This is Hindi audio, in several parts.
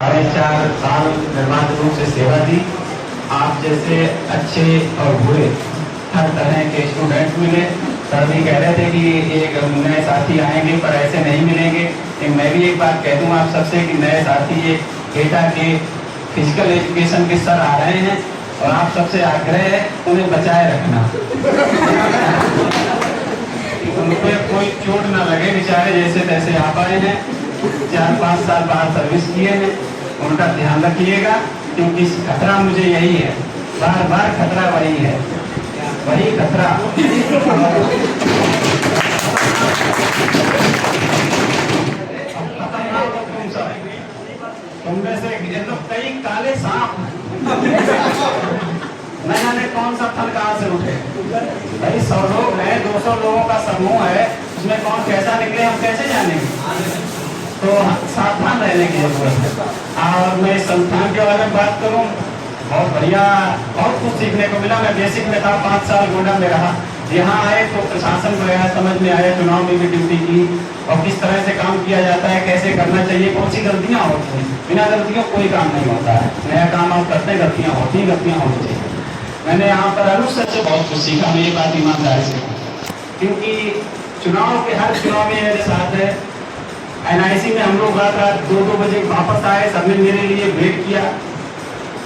4 साल निर्बाध रूप से सेवा दी। आप जैसे अच्छे और बुरे हर तरह के स्टूडेंट मिले। सर भी कह रहे थे कि एक नए साथी आएंगे पर ऐसे नहीं मिलेंगे। मैं भी एक बात कह दूं आप सबसे कि नए साथी एक एटा के फिजिकल एजुकेशन के सर आ रहे हैं और आप सबसे आग्रह है उन्हें बचाए रखना। उन पर कोई चोट ना लगे, बेचारे जैसे तैसे आप आए हैं, 4-5 साल बाहर सर्विस किए हैं, उनका ध्यान रखिएगा क्योंकि खतरा मुझे यही है, बार बार खतरा वही है, वही खतरा। तुम में से ये तो कई काले सांप न जाने कौन सा फल कहाँ से उठे। भाई 100 लोग हैं, 200 लोगों का समूह है, उसमें कौन कैसा निकले हम कैसे जानेंगे। तो सावधान रहने की जरूरत है। और मैं संस्थान के बारे में बात करूं, बहुत बढ़िया, बहुत कुछ सीखने को मिला। मैं बेसिक में था, 5 साल गोंडा में रहा। यहाँ आए तो प्रशासन को आया, समझ में आया, चुनाव में भी ड्यूटी की और किस तरह से काम किया जाता है, कैसे करना चाहिए, कौन सी गलतियाँ होती हैं। बिना गलतियों कोई काम नहीं होता है। नया काम आप करते हैं, गलतियाँ होती चाहिए। मैंने यहाँ पर अरुण सर से बहुत कुछ सीखा, मैं ये बात ईमानदारी से, क्योंकि चुनाव के हर चुनाव में मेरे साथ है। NIC में हम लोग रात 2-2 बजे वापस आए, सबने मेरे लिए वेट किया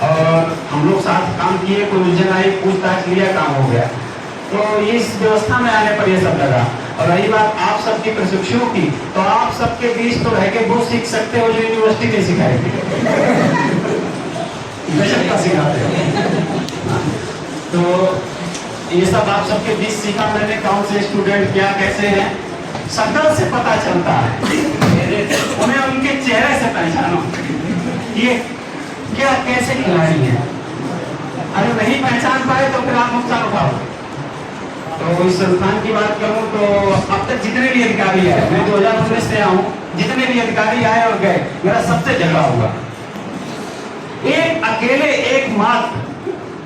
और हम लोग साथ काम किए। कोई उलझन आई, पूछताछ लिया, काम हो गया। तो इस व्यवस्था में आने पर ये सब लगा। और रही बात आप सबकी प्रशिक्षुओं की, तो आप सबके बीच तो रह के वो सीख सकते हो जो यूनिवर्सिटी नहीं सिखाएगी। गजब का सिखाते हो। तो ये सब आप सबके बीच सीखा मैंने, कौन से स्टूडेंट क्या कैसे हैं, शक्ल से पता चलता है। उन्हें उनके चेहरे से पहचानो ये क्या कैसे खिलाड़ी हैं। अगर नहीं पहचान पाए तो फिर आप नुकसान उठाओ। तो इस संस्थान की बात करूं तो अब तक जितने भी अधिकारी आए, मैं 2019 से आऊं, जितने भी अधिकारी आए और गए, मेरा सबसे झगड़ा हुआ। एक अकेले एक मात्र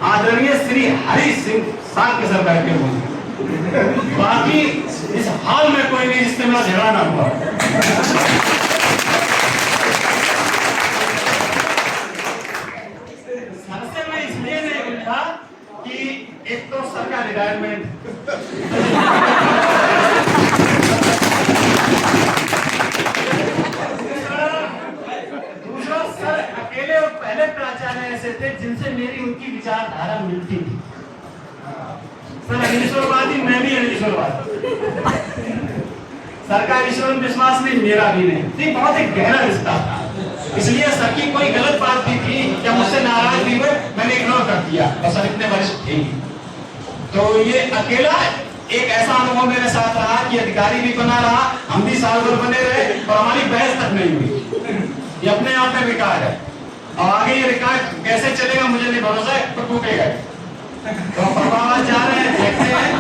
आदरणीय श्री हरि सिंह साल के सर बैठे हुए, बाकी इस हाल में कोई नहीं जिससे मेरा झगड़ा ना हुआ। सबसे मैं इसलिए नहीं उठा कि एक तो सर का रिटायरमेंट, दूसरा सर अकेले और पहले प्राचार्य ऐसे थे जिनसे मेरी उनकी विचारधारा मिलती थी। सर अनिश्वरवादी, मैं भी अनिश्वरवादी। सर का ईश्वर में विश्वास नहीं, मेरा भी नहीं। बहुत एक गहरा रिश्ता था, इसलिए सर की कोई गलत बात भी थी या मुझसे नाराज भी हुए, मैंने इग्नोर कर दिया। और सर इतने वरिष्ठ थे, तो ये अकेला एक ऐसा अनुभव मेरे साथ रहा कि अधिकारी भी बना रहा, हम भी साल भर बने रहे और हमारी बहस तक नहीं हुई। ये अपने आप में रिकॉर्ड है और आगे ये रिकॉर्ड कैसे चलेगा मुझे नहीं भरोसा है, तो टूटेगा। तो प्रभाव जा रहे हैं, देखते हैं।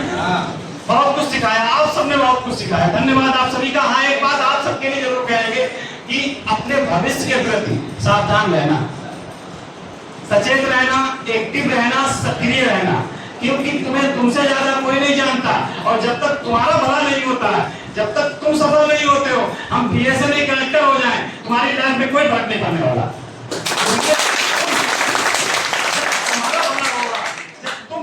बहुत कुछ सिखाया, आप सबने बहुत कुछ सिखाया, धन्यवाद आप सभी का। हाँ, एक बात आप सबके लिए जरूर कहेंगे कि अपने भविष्य के प्रति सावधान रहना, सचेत रहना, एक्टिव रहना, सक्रिय रहना, क्योंकि तुम्हें तुमसे ज्यादा कोई नहीं जानता। और जब तक तुम्हारा भला नहीं होता, जब तक तुम सफल नहीं होते हो, हम BSNA कलेक्टर हो जाएं, तुम्हारी लाइफ में कोई फर्क नहीं पड़ने वाला।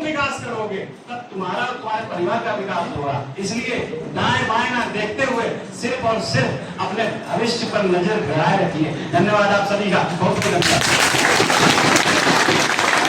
विकास करोगे तब तुम्हारा तुम्हारे परिवार का विकास होगा। इसलिए दाएं बाएं ना देखते हुए सिर्फ और सिर्फ अपने भविष्य पर नजर गड़ाए रखिए। धन्यवाद आप सभी का, बहुत बहुत धन्यवाद।